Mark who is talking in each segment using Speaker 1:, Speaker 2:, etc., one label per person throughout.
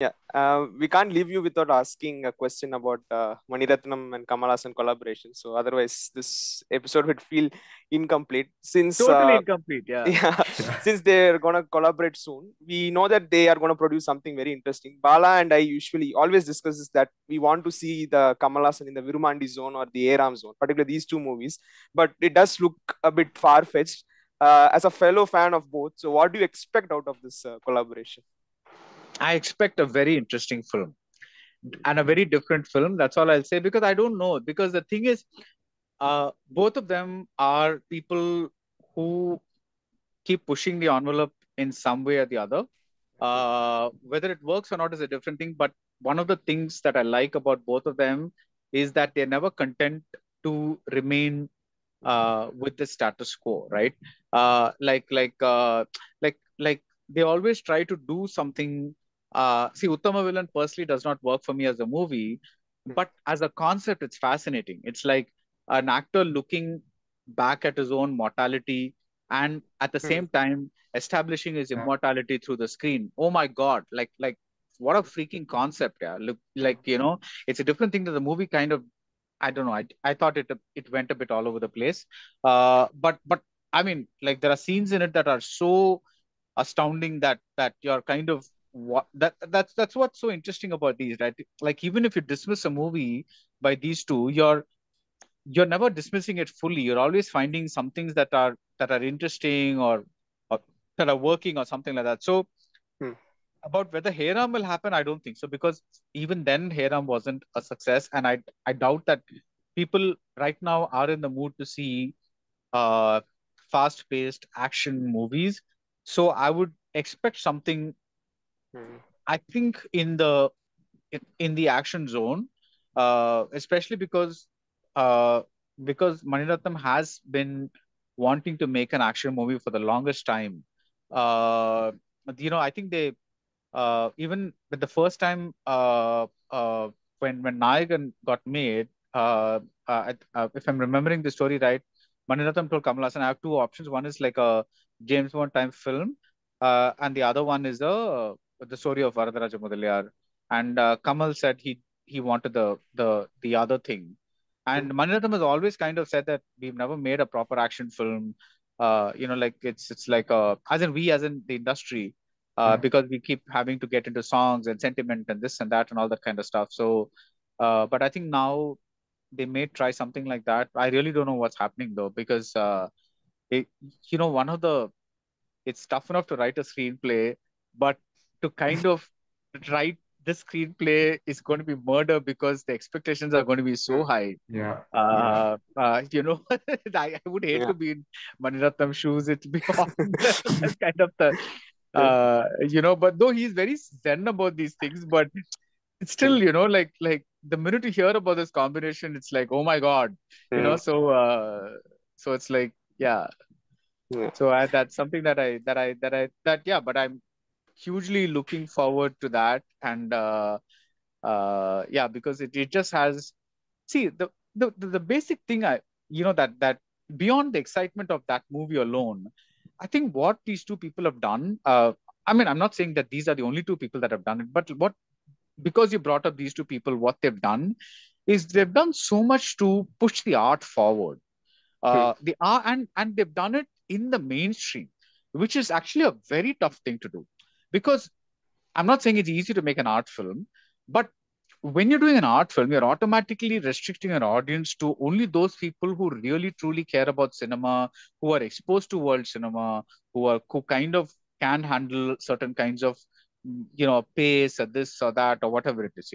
Speaker 1: Yeah, we can't leave you without asking a question about Mani Ratnam and Kamal Haasan collaboration. So otherwise, this episode would feel incomplete since
Speaker 2: Totally incomplete. Yeah.
Speaker 1: yeah,
Speaker 3: Yeah.
Speaker 1: since they're gonna collaborate soon. We know that they are gonna produce something very interesting. Bala and I usually always discuss is that we want to see the Kamal Haasan in the Virumandi zone or the Aram zone, particularly these two movies. But it does look a bit far fetched. As a fellow fan of both, so what do you expect out of this collaboration?
Speaker 2: I expect a very interesting film and a very different film. That's all I'll say, because I don't know. Because the thing is, both of them are people who keep pushing the envelope in some way or the other. Whether it works or not is a different thing. But one of the things that I like about both of them is that they're never content to remain with the status quo, right? Uh, like like uh, like they always try to do something. See, Uttama Villain personally does not work for me as a movie, but as a concept, it's fascinating. It's like an actor looking back at his own mortality and at the
Speaker 1: Hmm.
Speaker 2: same time establishing his
Speaker 3: Yeah.
Speaker 2: immortality through the screen. Oh my God! Like what a freaking concept! Yeah, look, like it's a different thing that the movie kind of. I don't know. I thought it went a bit all over the place. But I mean, like there are scenes in it that are so astounding that you're kind of that's what's so interesting about these, right? Like even if you dismiss a movie by these two, you're never dismissing it fully. You're always finding some things that are interesting or that are working or something like that. So
Speaker 1: Hmm.
Speaker 2: about whether Heram will happen, I don't think so, because even then Heram wasn't a success, and I doubt that people right now are in the mood to see uh, fast-paced action movies. So I would expect something.
Speaker 1: Hmm.
Speaker 2: I think in the action zone, especially because Maniratnam has been wanting to make an action movie for the longest time. Uh, I think they even with the first time when Nayakan got made, if I'm remembering the story right, Maniratnam told Kamal Haasan, I have two options. One is like a James Bond time film, and the other one is the story of Varadaraja Mudaliar. And Kamal said he wanted the other thing.
Speaker 1: Hmm.
Speaker 2: And Maniratnam has always kind of said that we've never made a proper action film. Like it's like as in the industry,
Speaker 3: Yeah.
Speaker 2: because we keep having to get into songs and sentiment and this and that and all that kind of stuff. So, but I think now they may try something like that. I really don't know what's happening though, because it, one of the it's tough enough to write a screenplay, but to kind of write the screenplay is going to be murder because the expectations are going to be so
Speaker 1: Hmm.
Speaker 2: high.
Speaker 3: Yeah. Yeah.
Speaker 2: I would hate
Speaker 1: Yeah.
Speaker 2: to be in Maniratnam's shoes. It'll be awesome. That's kind of the
Speaker 1: Yeah.
Speaker 2: but though he's very zen about these things, but it's
Speaker 1: Hmm.
Speaker 2: still, like the minute you hear about this combination, it's like, oh my God,
Speaker 1: Hmm.
Speaker 2: so it's like, yeah.
Speaker 1: Yeah.
Speaker 2: So that's something yeah, but I'm hugely looking forward to that. And yeah, because it just has, see, the basic thing that beyond the excitement of that movie alone, I think what these two people have done, I mean, I'm not saying that these are the only two people that have done it, but because you brought up these two people, what they've done is they've done so much to push the art forward.
Speaker 1: Hmm.
Speaker 2: The art, and they've done it in the mainstream, which is actually a very tough thing to do, because I'm not saying it's easy to make an art film, but when you're doing an art film, you're automatically restricting an audience to only those people who really truly care about cinema, who are exposed to world cinema, who kind of can handle certain kinds of pace or this or that or whatever it is.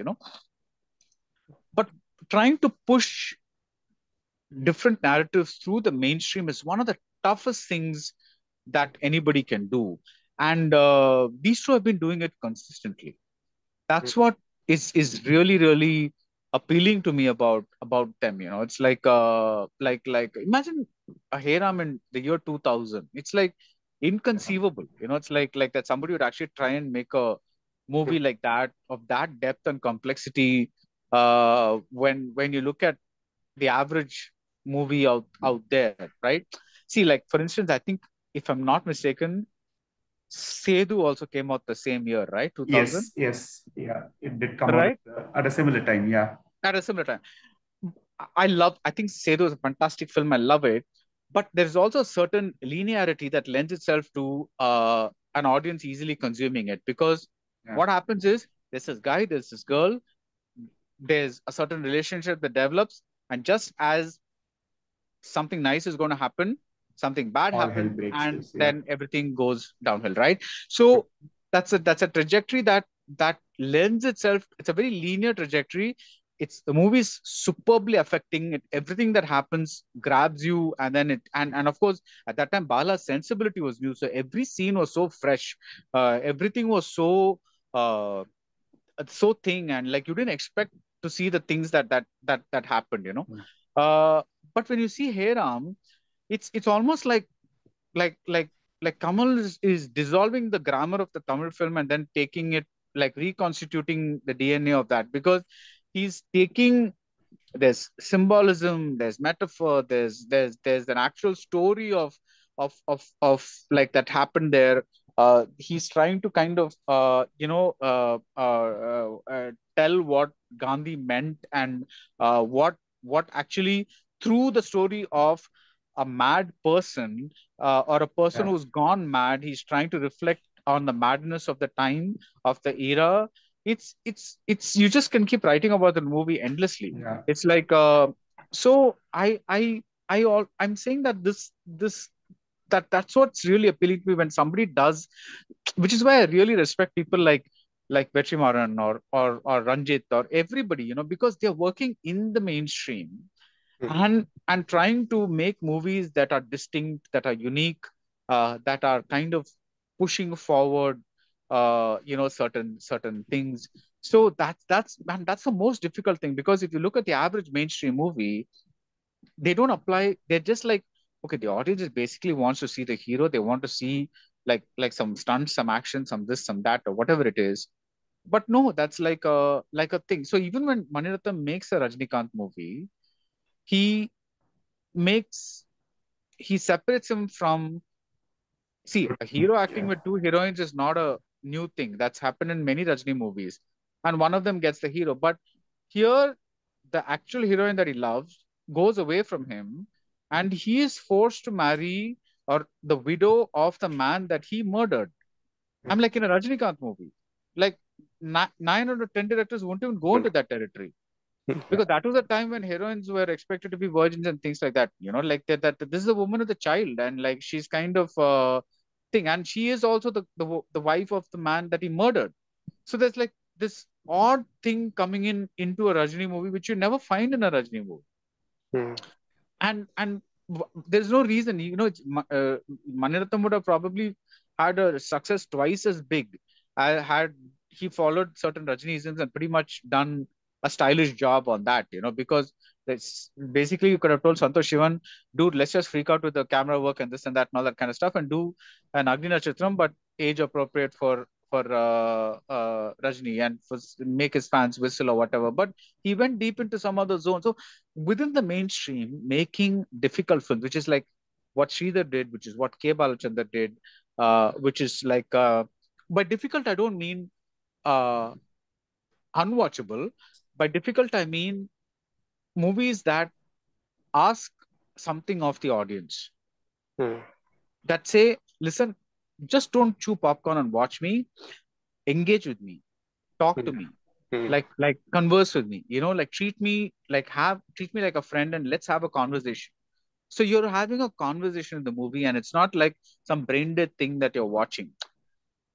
Speaker 2: But trying to push different narratives through the mainstream is one of the toughest things that anybody can do. And these two have been doing it consistently.
Speaker 1: Hmm.
Speaker 2: That's what is really really appealing to me about them. It's like imagine a Heram in the year 2000. It's like inconceivable. It's like that somebody would actually try and make a
Speaker 1: Hmm.
Speaker 2: movie like that, of that depth and complexity. When you look at the average movie out there, right? See, like for instance, I think, if I'm not mistaken, Sedu also came out the same year, right? 2000,
Speaker 3: Yes, yeah, it did come out
Speaker 2: right?
Speaker 3: at a similar time. Yeah,
Speaker 2: At a similar time. I think Sedu is a fantastic film. I love it. But there's also a certain linearity that lends itself to an audience easily consuming it. Because
Speaker 3: yeah,
Speaker 2: what happens is there's this guy, there's this girl, there's a certain relationship that develops. And just as something nice is going to happen, something bad
Speaker 3: all hell
Speaker 2: happens,
Speaker 3: breaks
Speaker 2: and
Speaker 3: loose. Yeah,
Speaker 2: then everything goes downhill, right? So that's a trajectory that lends itself. It's a very linear trajectory. It's the movie's superbly affecting it. Everything that happens grabs you, and then and of course at that time Bala's sensibility was new, so every scene was so fresh. Everything was uh, so thing, and like you didn't expect to see the things that happened, you know.
Speaker 3: mm,
Speaker 2: uh but when you see Heram, it's almost like like like Kamal is dissolving the grammar of the Tamil film and then taking it, like reconstituting the DNA of that, because he's taking, there's symbolism, there's metaphor, there's an actual story of like that happened there. He's trying to kind of tell what Gandhi meant, and what actually, through the story of a mad person, or a person
Speaker 3: yeah,
Speaker 2: who's gone mad, he's trying to reflect on the madness of the time, of the era. It's you just can keep writing about the movie endlessly.
Speaker 3: yeah,
Speaker 2: It's like so I'm saying that that's what's really appealing to me when somebody does, which is why I really respect people like Vetrimaran or Ranjit or everybody, because they're working in the mainstream, and trying to make movies that are distinct, that are unique, that are kind of pushing forward, certain things. So that's man, that's the most difficult thing, because if you look at the average mainstream movie, they don't apply. They're just like, okay, the audience just basically wants to see the hero. They want to see like some stunts, some action, some this, some that, or whatever it is. But no, that's like a thing. So even when Maniratnam makes a Rajnikant movie, he makes he separates him from, see, a hero acting
Speaker 3: yeah,
Speaker 2: with two heroines is not a new thing. That's happened in many Rajni movies, and one of them gets the hero. But here, the actual heroine that he loves goes away from him, and he is forced to marry, or the widow of the man that he murdered. I'm like in a Rajnikant movie. Like 9 out of 10 directors won't even go into that territory,
Speaker 3: yeah,
Speaker 2: because that was a time when heroines were expected to be virgins and things like that. Like that this is a woman with a child, and like she's kind of thing, and she is also the wife of the man that he murdered. So there's like this odd thing coming into a Rajni movie which you never find in a Rajni movie. And there's no reason, Maniratnam would have probably had a success twice as big, had he followed certain Rajiniisms and pretty much done a stylish job on that, because that's basically, you could have told Santosh Shivan, dude, let's just freak out with the camera work and this and that and all that kind of stuff, and do an Agni Nachitram, but age appropriate for Rajni, and make his fans whistle or whatever. But he went deep into some other zone. So within the mainstream, making difficult films, which is like what Sridhar did, which is what K. Balachandar did, which is like, by difficult, I don't mean uh, unwatchable. By difficult, I mean movies that ask something of the audience, that say, listen, just don't chew popcorn and watch me, engage with me, talk to me, like converse with me, like treat me like a friend, and let's have a conversation. So you're having a conversation in the movie, and it's not like some brain dead thing that you're watching,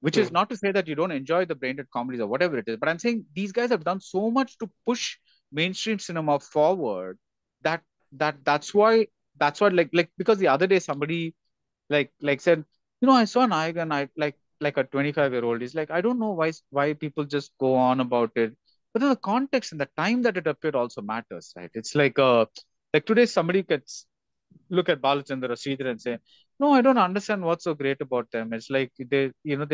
Speaker 2: which is not to say that you don't enjoy the brain dead comedies or whatever it is. But I'm saying these guys have done so much to push mainstream cinema forward, that that's why like because the other day somebody like said, I saw Nayakan, I like a 25-year-old. He's like, I don't know why people just go on about it. But then the context and the time that it appeared also matters, right? It's like today somebody could look at Balachandra or Sridhar and say, no, I don't understand what's so great about them. It's like they're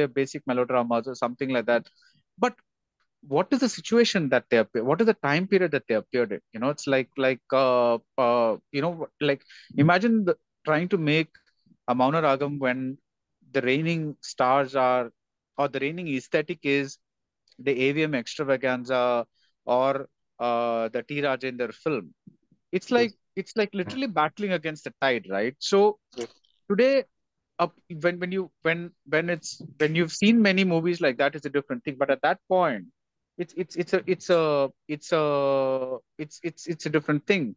Speaker 2: basic melodramas or something like that. But what is the situation that they appear? What is the time period that they appeared in? It's like imagine trying to make a Mauna Ragam when the reigning stars are, or the reigning aesthetic is the AVM extravaganza or the T. Rajender film.
Speaker 1: Yes.
Speaker 2: It's like literally battling against the tide, right? So
Speaker 1: Yes.
Speaker 2: today, when you've seen many movies like that, it's a different thing. But at that point, it's a different thing.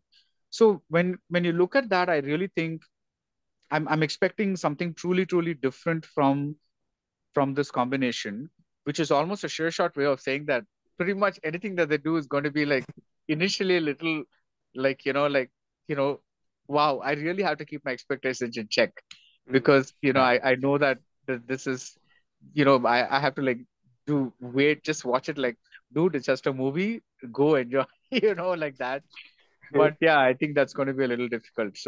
Speaker 2: So when you look at that, I really think I'm expecting something truly different from this combination, which is almost a sure shot way of saying that pretty much anything that they do is going to be like initially a little like, you know, wow, I really have to keep my expectations in check
Speaker 1: Mm.
Speaker 2: because,
Speaker 3: Yeah.
Speaker 2: I know that this is, I have to like just watch it like, dude, it's just a movie, go enjoy, like that.
Speaker 1: Okay.
Speaker 2: But yeah, I think that's going to be a little difficult. So